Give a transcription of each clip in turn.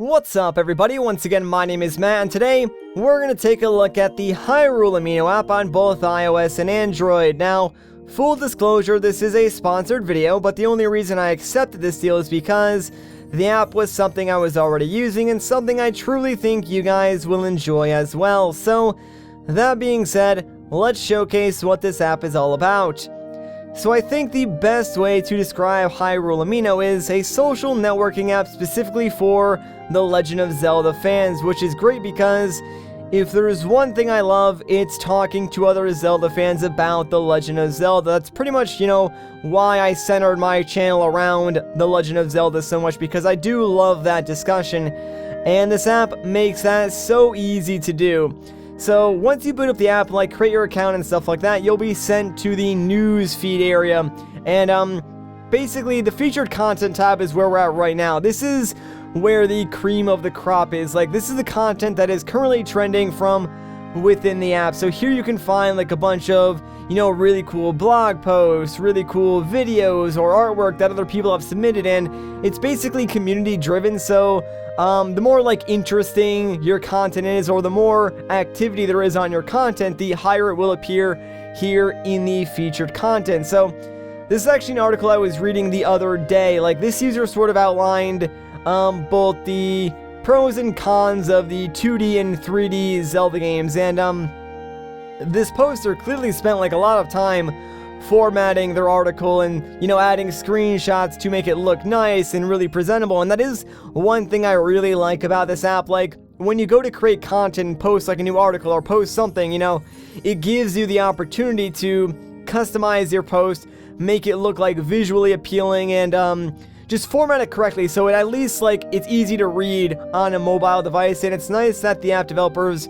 What's up everybody, once again my name is Matt and today we're going to take a look at the Hyrule Amino app on both iOS and Android. Now, full disclosure, this is a sponsored video, but the only reason I accepted this deal is because the app was something I was already using and something I truly think you guys will enjoy as well. So, that being said, let's showcase what this app is all about. So I think the best way to describe Hyrule Amino is a social networking app specifically for The Legend of Zelda fans, which is great because if there's one thing I love, it's talking to other Zelda fans about The Legend of Zelda. That's pretty much, why I centered my channel around The Legend of Zelda so much, because I do love that discussion, and this app makes that so easy to do. So once you boot up the app, like create your account and stuff like that, you'll be sent to the news feed area. And basically the featured content tab is where we're at right now. This is where the cream of the crop is. Like, this is the content that is currently trending from within the app. So here you can find like a bunch of, really cool blog posts, really cool videos or artwork that other people have submitted, and it's basically community driven. So the more like interesting your content is, or the more activity there is on your content, the higher it will appear here in the featured content. So this is actually an article I was reading the other day. Like, this user sort of outlined both the pros and cons of the 2D and 3D Zelda games, and this poster clearly spent like a lot of time formatting their article and, adding screenshots to make it look nice and really presentable. And that is one thing I really like about this app. Like, when you go to create content and post like a new article or post something, it gives you the opportunity to customize your post, make it look like visually appealing, and just format it correctly so it at least it's easy to read on a mobile device. And it's nice that the app developers,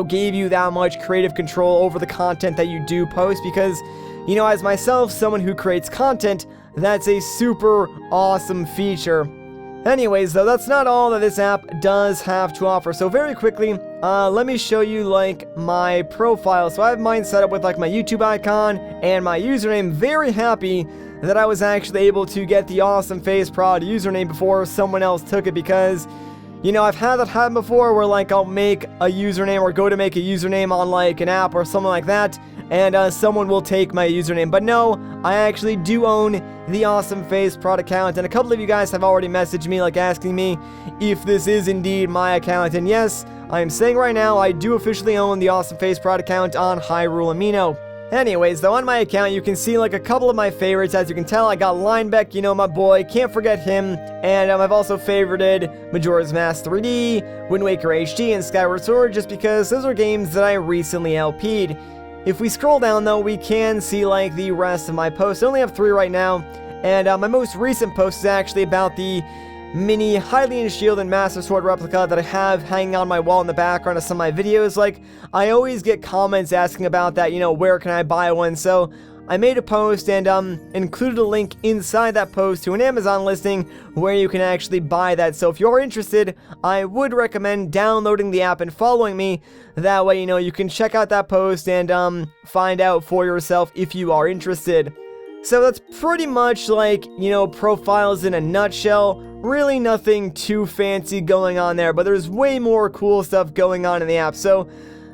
gave you that much creative control over the content that you do post, because as myself, someone who creates content, that's a super awesome feature. Anyways, though, that's not all that this app does have to offer. So very quickly, let me show you my profile. So I have mine set up with my YouTube icon and my username. Very happy that I was actually able to get the AwesomeFaceProd username before someone else took it, because I've had that happen before where I'll make a username or go to make a username on an app or something like that, and someone will take my username. But no, I actually do own the AwesomeFaceProd account, and a couple of you guys have already messaged me asking me if this is indeed my account. And yes, I am saying right now I do officially own the AwesomeFaceProd account on Hyrule Amino. Anyways, though, on my account you can see a couple of my favorites. As you can tell, I got Linebeck, my boy, can't forget him, and I've also favorited Majora's Mask 3D, Wind Waker HD, and Skyward Sword, just because those are games that I recently LP'd. If we scroll down, though, we can see the rest of my posts. I only have 3 right now, and my most recent post is actually about the mini Hylian Shield and Master Sword replica that I have hanging on my wall in the background of some of my videos. I always get comments asking about that, where can I buy one? So I made a post and included a link inside that post to an Amazon listing where you can actually buy that. So if you're interested, I would recommend downloading the app and following me. That way, you can check out that post and find out for yourself if you are interested. So that's pretty much profiles in a nutshell. Really nothing too fancy going on there, but there's way more cool stuff going on in the app. So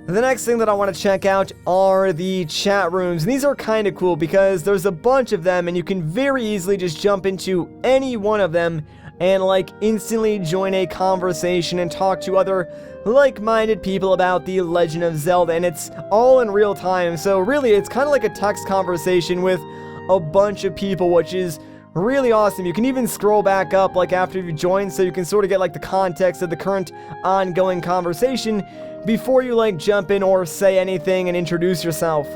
the next thing that I want to check out are the chat rooms. And these are kind of cool because there's a bunch of them, and you can very easily just jump into any one of them and instantly join a conversation and talk to other like-minded people about The Legend of Zelda. And it's all in real time, so really it's kind of like a text conversation with a bunch of people, which is really awesome. You can even scroll back up after you join, so you can sort of get the context of the current ongoing conversation before you jump in or say anything and introduce yourself.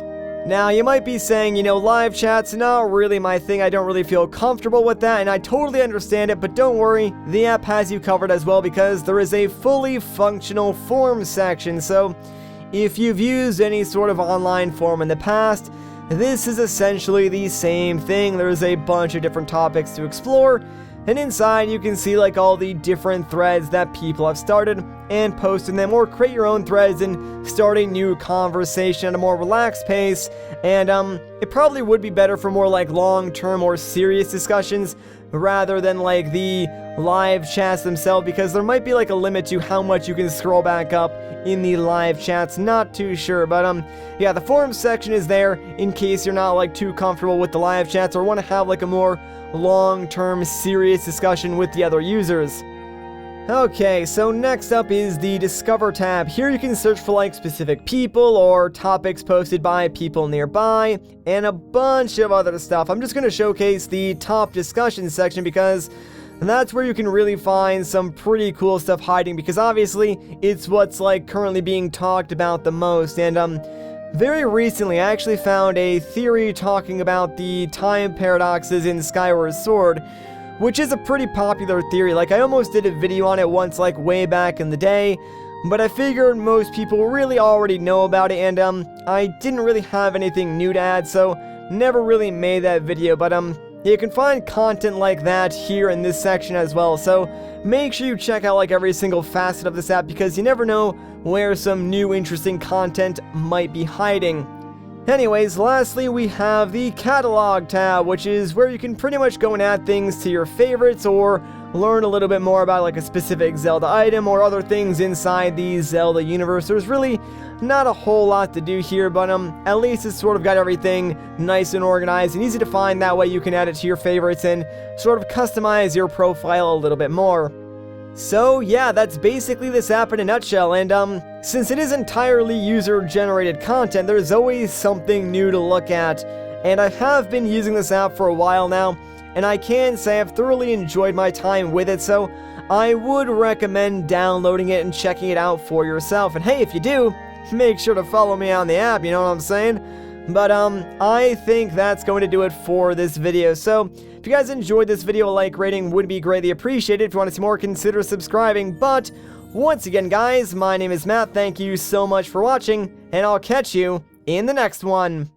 Now, you might be saying, live chat's not really my thing. I don't really feel comfortable with that, and I totally understand it, but don't worry, the app has you covered as well, because there is a fully functional forums section. So if you've used any sort of online forum in the past, this is essentially the same thing. There's a bunch of different topics to explore, and inside you can see all the different threads that people have started, and post in them, or create your own threads and start a new conversation at a more relaxed pace. And it probably would be better for more like long-term or serious discussions rather than like the live chats themselves, because there might be like a limit to how much you can scroll back up in the live chats. Not too sure, but yeah, the forum section is there in case you're not like too comfortable with the live chats or want to have like a more long-term serious discussion with the other users. Okay, so next up is the Discover tab. Here you can search for like specific people or topics posted by people nearby, and a bunch of other stuff. I'm just going to showcase the top discussion section because that's where you can really find some pretty cool stuff hiding, because obviously it's what's like currently being talked about the most. And very recently I actually found a theory talking about the time paradoxes in Skyward Sword, which is a pretty popular theory. Like, I almost did a video on it once, like, way back in the day, but I figured most people really already know about it, and, I didn't really have anything new to add, so never really made that video. But, you can find content like that here in this section as well, so make sure you check out, like, every single facet of this app, because you never know where some new interesting content might be hiding. Anyways, lastly, we have the Catalog tab, which is where you can pretty much go and add things to your favorites or learn a little bit more about like a specific Zelda item or other things inside the Zelda universe. There's really not a whole lot to do here, but at least it's sort of got everything nice and organized and easy to find. That way you can add it to your favorites and sort of customize your profile a little bit more. So yeah, that's basically this app in a nutshell, and since it is entirely user-generated content, there's always something new to look at, and I have been using this app for a while now, and I can say I've thoroughly enjoyed my time with it, so I would recommend downloading it and checking it out for yourself. And hey, if you do, make sure to follow me on the app, you know what I'm saying? But I think that's going to do it for this video. So if you guys enjoyed this video, a like rating would be greatly appreciated. If you want to see more, consider subscribing. But once again, guys, my name is Matt. Thank you so much for watching, and I'll catch you in the next one.